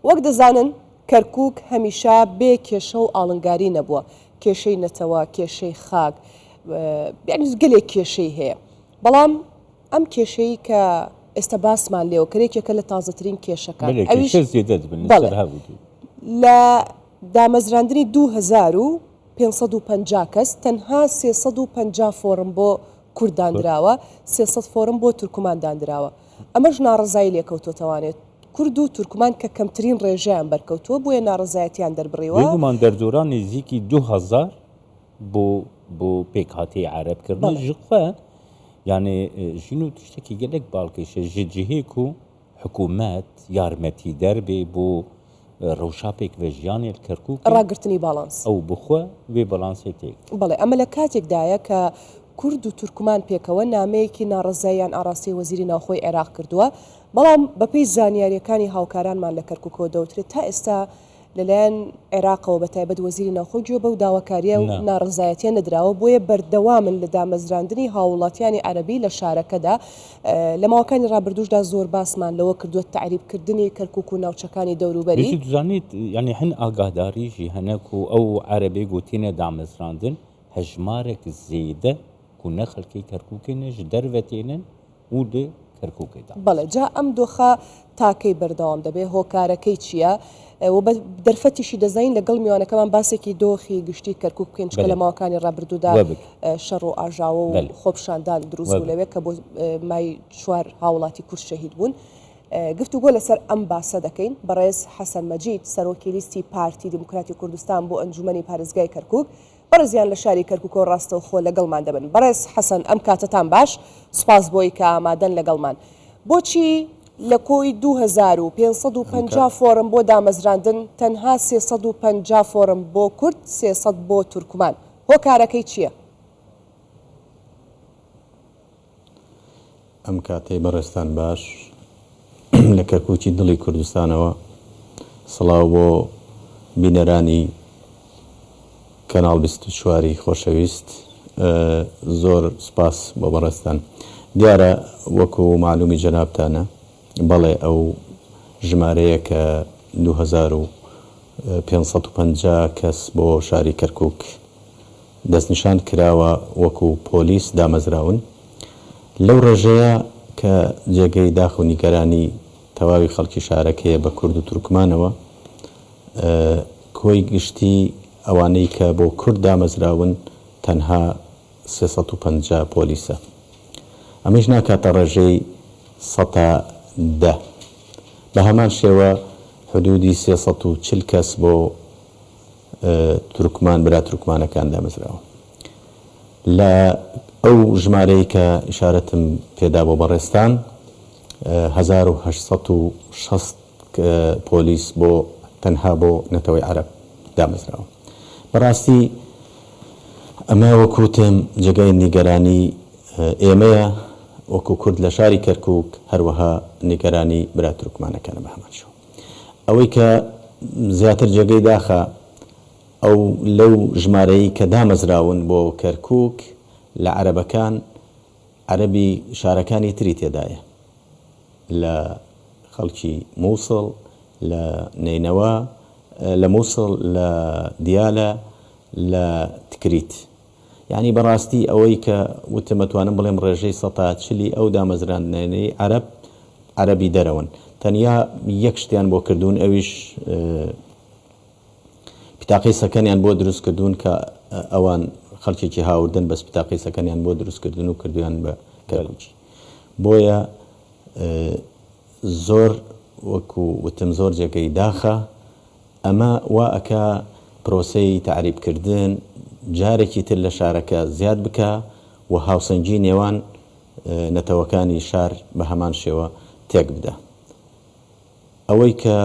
وەک دەزانن کەرکووک هەمیشە بێ کێشە و ئاڵنگاری نەبووە، کێشەی نەتەوە، کێشەی خاک، یعنی گەلێک کێشەی هەیە. بەڵام ئەم کێشەی کە ئێستا باسمان لێەوە کەرێکێکە لە تازەترین کێشەکان لە دامەزراندنی 2550 کەس تەنها 350 فۆرم بۆ کورددانراوە، 300 فۆرم بۆ تورکمان دانراوە. ئەمەش ناڕزایی لێکەوتۆتەوانێت کورد و تورکمان کە کەمترین ڕێژەیان بەرکەوتووە بۆیە ناڕزایەتیان دەربڕیوە. بێگومان دەرجۆران نزیکی 2000 بۆ پێکهاتەی عەرەبکردن ژخە، یعنی ژین و تشتێکی گەلێک باڵکەیشە ژجهەیەک و حکوومەت یارمەتی دەربێ بۆ ڕەوشاپێک بە ژیانێک کەرکووک ڕاگررتنی باڵانس ئەو بخۆ وێ بەڵانسی تێک. بەڵێ ئەمە لە کاتێکدایە کە کورد و تورکمان پێکەوە نامەیەکی ناڕزاییان ئاڕاستی وەزیری ناوخۆی عێراق کردووە، بەڵام بەپێی زانیاریەکانی هاوکارانمان لە کەرکووکەوە دەوترێت تا ئێستا لەلایەن عێراقەوە بە تایبەت وەزیری ناوخۆی گوێ بەو داواکاریە و ناڕزایەتیە نەدراوە، بۆیە بەردەوامن لە دامەزراندنی هاوڵاتیانی عەرەبی لە شارەکەدا. لە ماوەکانی ڕابردوشدا زۆر باسمان لەوە کردووە تعریبکردنی کەرکووک و ناوچەکانی دەوروبەری. دەزانیت ینی هەن ئاگاداریژی هەنەک و ئەو عەرەبێ گوتینە دامەزراندن هەژمارێک زێدە و نەخەڵکی کەرکووکێنش دەرڤەتێنن و لێ کەرکووکێدا. بەڵێ جا ئەم دۆخە تاکەی بەردەوام دەبێ، هۆکارەکەی چییە؟ و بە دەرفەتیشی دەزین لەگەڵ میوانەکەمان باسێکی دۆخی گشتی کەرکووک بکەین چکە لە ماوەکانی ڕابردوودا شەڕ و ئاژاوە و خۆپشاندان دروست بوو لەوێ کە بۆ مای 4 هاوڵاتی کورد شەهید بوون. گفتوگۆ لەسەر ئەم باسە دەکەین بەڕێز حەسەن مەجید سەرۆکی لیستی پارتی دیموکراتی کوردستان بۆ ئەنجومەنی پارێزگای کەرکووک، بەڕێزیان لە شاری کەرکووک و ڕاستەوخۆ لەگەڵمان دەبن. بەڕێز حەسەن ئەم کاتتان باش، سوپاس بۆی کە ئامادەن لەگەڵمان. بۆچی لە کۆی 2550 فۆرم بۆ دامەزراندن تەنها 350 فۆرم بۆ کورد، 300 بۆ تورکمان؟ هۆکارەکەی چییە؟ ئەم کاتەی بەڕێستان باش لە کەرکووکی دڵی کوردستانەوە سڵاو بۆ بینەرانی کەناڵ 24 خۆشەویست، زۆر سپاس بۆ بەڕێستان. دیارە وەکو معلومی جەنابتانە بەڵێ ئەو ژمارەیە کە 2550 کەس بۆ شاری کەرکووک دەستنیشان کراوە وەکو پۆلیس دامەزراون لەو ڕێژەیە کە جێگەی داخ و نیگەرانی تەواوی خەڵکی شارەکەیە بە کورد و تورکمانەوە. کۆی گشتی ئەوانەی کە بۆ کورد دامەزراون تەنها 350 پۆلیسە. ئەمەش ناکاتە ڕێژەی 110. بە هەمان شێوە حدودی 340 کەس بۆ تورکمان برا تورکمانەکان دامەزراوە. لە ئەو ژمارەی کە ئیشارەتم پێدا بۆ بەڕێستان 1860 پۆلیس بۆ تەنها بۆ نەتەوەی عەرەب دامەزراوە. بەڕاستی ئەمە وەکوتم جێگای نیگەرانی ئێمەیە وەکو کورد لە شاری کەرکووک، هەروەها نیگەرانی برا تورکمانەکانە بە هەمان شێوە. ئەوەی کە زیاتر جێگەی داخە ئەو لەو ژمارەی کە دامەزراون بۆ کەرکووک لە عەرەبەکان، عەرەبی شارەکانی تری تێدایە، لە خەڵکی مووسڵ، لە نینەوە، لە مووسڵ، لە دیالە، لە تکریت. یعنی بەڕاستی ئەوەی کە وتمەتوانم بڵێم ڕێژەی 140 ئەو دامەزراندنەی عەرەبی دەرەون. تەنیا یەک شتیان بۆ کردوون، ئەویش پتاقی سەکەنیان بۆ دروست کردوون کە ئەوان خەڵکێکی هاوردن بەس پتاقی سەکەنیان بۆ دروست کردن و کردویان بە کەرکووکی. بۆیە زۆر وەکو وتم زۆر جێگەی داخە. ئەمە وا ئەکا پرۆسەی تعریبکردن جارێکی تر لە شارەکە زیاد بکە و هاوسەنگی نێوان نەتەوەکانی شار بە هەمان شێوە تێک بدە. ئەوەی کە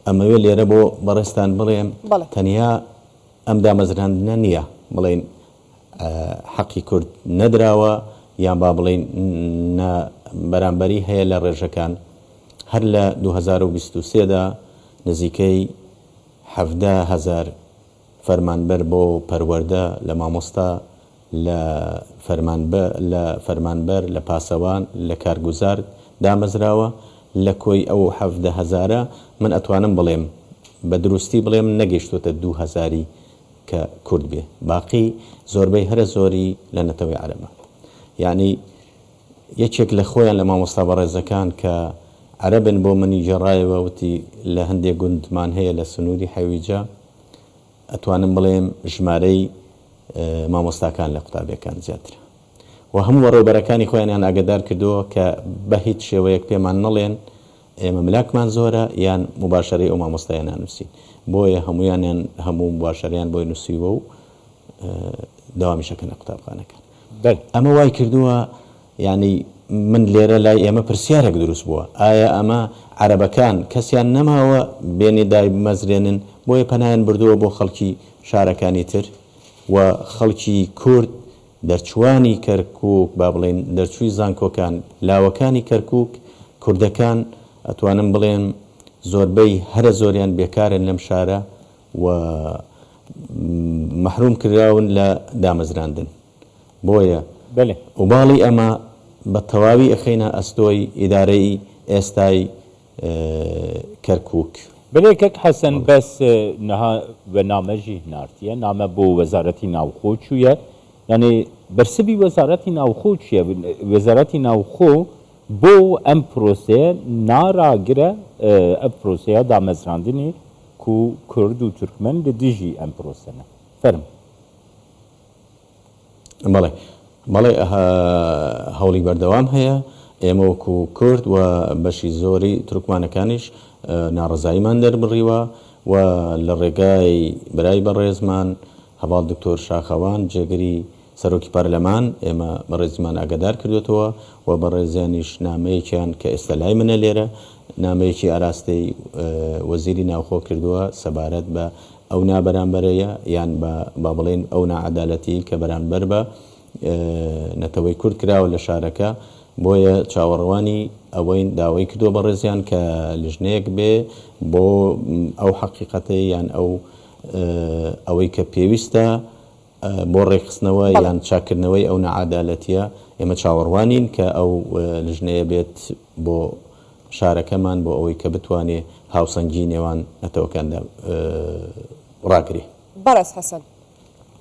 ئەمەوێ لێرە بۆ بەڕێستان بڵێم تەنیا ئەم دامەزراندنە نییە بڵێن حەقی کورد نەدراوە یان با بڵێن بەرامبەری هەیە لە ڕێژەکان. هەر لە 2023دا نزیکەی 17,000 فەرمانبەر بۆ پەروەردە لە مامۆستا، لە فەرمانبەر، لە پاسەوان، لە کارگوزار دامەزراوە. لە کۆی ئەو 17,000 من ئەتوانم بڵێم بە دروستی بڵێم نەگەیشتوتە 2,000 کە کورد بێ، باقی زۆربەی هەرە زۆری لە نەتەوەی عەرەبە. یعنی یەکێک لە خۆیان لە مامۆستا بەڕێزەکان کە عەرەبن بۆ منی جێڕایەوە وتی لە هەندێک گوندمان هەیە لە سنووری حەویجە، ئەتوانم بڵێم ژمارەی مامۆستاکان لە قوتابیەکان زیاترە و هەموو وەڕێبەرەکانی خۆیانیان ئاگدار کردووە کە بە هیچ شێوەیەک پێمان نەڵێن ئێمە ملاکمان زۆرە یان مباشەرەی ئەو مامۆستایان نانووسین، بۆیە هەمویانیان هەموو مباشەریان بۆی نووسیوە و داوامیشەکەنە قوتابخانەکان. ئەمە وای کردووە ینی من لێرە لای ئێمە پرسیارێک دروست بووە، ئایا ئەمە عەرەبەکان کەسیان نەماوە بێنی دای مەزرێنن بۆیە پەنایان بردووە بۆ خەڵکی شارەکانی تر و خەڵکی کورد دەرچوانی کەرکووک با بڵێن دەرچووی زانکۆکان لاوەکانی کەرکووک کوردەکان ئەتوانم بڵێن زۆربەی هەرە زۆریان بێکارن لەم شارە و مەحروم کراون لە دامەزراندن. بۆیە وباڵی ئەمە بە تەواوی ئەخینە ئەستۆی ئیدارەی ئێستای کەرکووک. بلێکێک حەسەن بەس نەها بەنامەژی نارتیە نامە بۆ وەزارەتی ناوخۆ چوویە، یعنی بەرسبی وەزارەتی ناوخۆ چییە؟ وەزارەتی ناوخۆ بۆ ئەم پرۆسەیە ناڕاگرە ئەم پرۆسەیە دامەزراندنی و کورد و تورکمەن لە دژی ئەم پرۆسەنە فەرم. بەڵێ هەوڵی بەردەوام هەیە، ئێمە وەکو کورد و بەشی زۆری تورکمانەکانیش ناڕزاییمان دەربڕیوە و لە ڕێگای برای بەڕێزمان هەواڵ دکتۆر شاخەوان جێگەری سەرۆکی پەرلەمان ئێمە بەڕێزیمان ئاگادار کردوێتەوە و بەڕێزیانیش نامەیەکیان کە ئێستا لای منە لێرە نامەیەکی ئاراستەی وەزیری ناوخۆ کردووە سەبارەت بە ئەو نابەرامبەرەیە یان با بڵێن ئەو نائەدالەتی کە بەرامبەر بە نەتەوەی کورد کراوە لە شارەکە، بۆیە چاوەڕوانی ئەوەین داوای کردووە بەڕێزیان کە لیژنەیەک بێ بۆ ئەو حەقیقەتەی یان ئەوەی کە پێویستە بۆ ڕێخستنەوە یان چاکردنەوەی ئەو نەعادالەتیە. ئێمە چاوەڕوانین کە ئەو لیژنەیە بێت بۆ شارەکەمان بۆ ئەوەی کە بتوانێ هاوسەنگی نێوان نەتەوەکاندا ڕاگری. بەڕێز حەسەن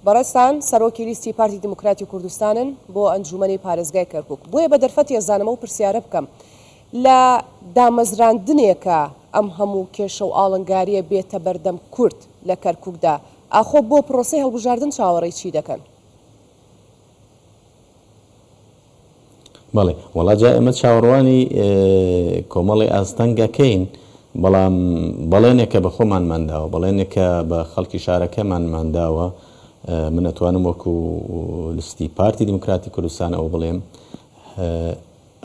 بەڕێستان سەرۆکی لیستی پارتی دیموکراتی کوردستانن بۆ ئەنجومەنی پارێزگای کەرکووک، بۆیە بە دەرفەتی ئەزانمە و پرسیارە بکەم لە دامەزراندنێکە ئەم هەموو کێشە و ئاڵنگاریە بێتە بەردەم کورد لە کەرکووکدا، ئاخۆ بۆ پرۆسەی هەڵبژاردن چاوەڕێی چی دەکەن؟ بەڵێ وەڵاجا ئێمە چاوەڕوانی کۆمەڵی ئاستەنگەکەین، بەڵام بەڵێنێکە بە خۆمان ماداوە، بەڵێنێکە بە خەڵکی شارەکەمان ماداوە. من ئەتوانم وەکو لیستی پارتی دیموکراتی کوردستان ئەو بڵێم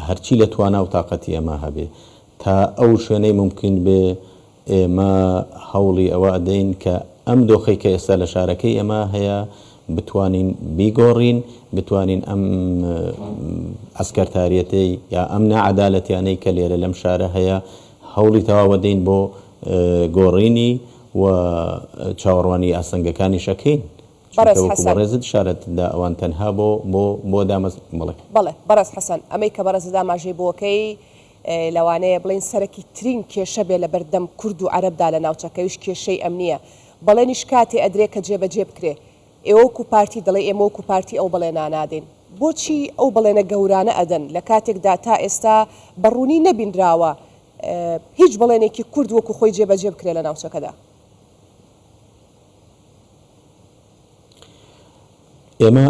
هەرچی لە توانا و تااقەتی ئەمە هەبێ تا ئەو شوێنەی ممکن بێ ئێمە هەوڵی ئەوە ئەدەین کە ئەم دۆخەی کە ئێستا لە شارەکەی ئەمە هەیە بتوانین بیگۆڕین، بتوانین ئەم ئەسکەرتاریەتەی یا ئەم نەعەدالەتیانەی کە لێرە لەم شارە هەیە هەوڵی تەواو دەین بۆ گۆڕینی و چاوەڕوانی ئاسەنگەکانی شەکەین. بەڕێزت شارەتدا ئەوان تەنها بۆ دامەز بڵێ بەڕێز حەسەن ئەمەی کە بەڕێز داماژەی بۆکەی لەوانەیە بڵین سەرەکی ترین کێشە بێ لە بەردەم کورد و عەرەبدا لە ناوچەکەویش کێشەی ئەمنیە، بەڵێنیش کاتێ ئەدرێ کە جێبەجێ بکرێ ئێوە وەکو پارتی دەڵێ ئێمە وەکو پارتی ئەو بەڵێنە نادەین، بۆچی ئەو بەڵێنە گەورانە ئەدەن لە کاتێکدا تا ئێستا بەڕوونی نەبینراوە هیچ بەڵێنێکی کورد وەکو خۆی جێبەجێ بکرێ لە ناوچەکەدا؟ ئێمە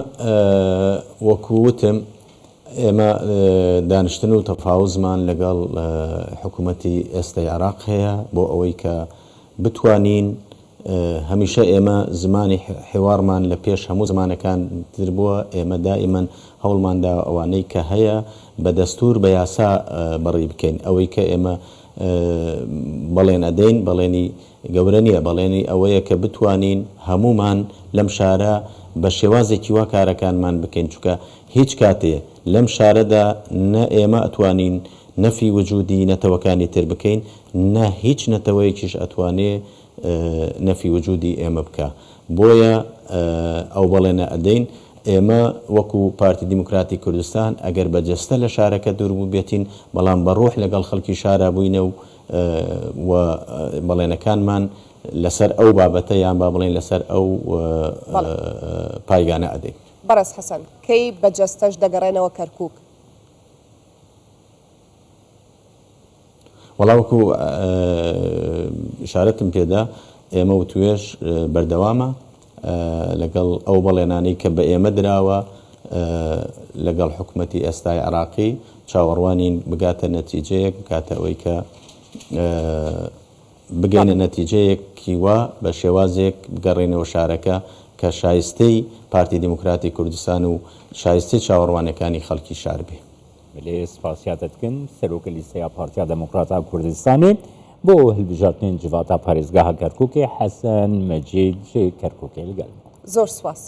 وەکووتم ئێمە دانیشتن و تەفاوزمان لەگەڵ حکوومەتی ئێستای عێراق هەیە بۆ ئەوەی کە بتوانین هەمیشە ئێمە زمانی حێوارمان لە پێش هەموو زمانەکان تر بووە، ئێمە دائیمەن هەوڵماندا ئەوانەی کە هەیە بە دەستور بە یاسا بەڕی بکەین. ئەوەی کە ئێمە بەڵێن ئەدەین بەڵێنی گەورە نییە، بەڵێنی ئەوەیە کە بتوانین هەمومان لەم شارە بە شێوازێکی وا کارەکانمان بکەین، چونکە هیچ کاتێ لەم شارەدا نە ئێمە ئەتوانین نەفی وجودی نەتەوەکانی تر بکەین، نە هیچ نەتەوەیەکیش ئەتوانێ نەفی وجودی ئێمە بکە. بۆیە ئەو بەڵێنە ئەدەین ئێمە وەکو پارتی دیموکراتی کوردستان ئەگەر بەجەستە لە شارەکە دووربوو بێتین بەڵام بەڕۆح لەگەڵ خەڵکی شارە بووینە و بەڵێنەکانمان لەسەر ئەو بابەتە یان با بڵێن لەسەر ئەو پایگانە ئەدەین. بەڕێز حەسەن کەی بەجەستەش دەگەڕێنەوە کەرکووک؟ وەڵاوەکو شارەتم پێدا ئێمە و توێش بەردەوامە لەگەڵ ئەو بەڵێنانەی کە بە ئێمە دراوە لەگەڵ حکوومەتی ئێستای عراقی چاوەڕوانین بگاتە نەتیجەیەک بکاتە ئەوەی کە بگەینە نەتیجەیەکی وە بە شێوازێک بگەڕێنەوە شارەکە کە شایستەی پارتی دیموکراتی کوردستان و شایستەی چاوەڕوانەکانی خەڵکی شار بێ. بلێ سپاسیاتتکن سەرۆکە لیستەیە پارتیا دەموکراتا کوردستانی بۆ هەڵبژاردنین جڤاتە پارێزگاها کەرکووکێ حەسەن مەجید کەرکووکێ لەگەڵ زۆر سپاس.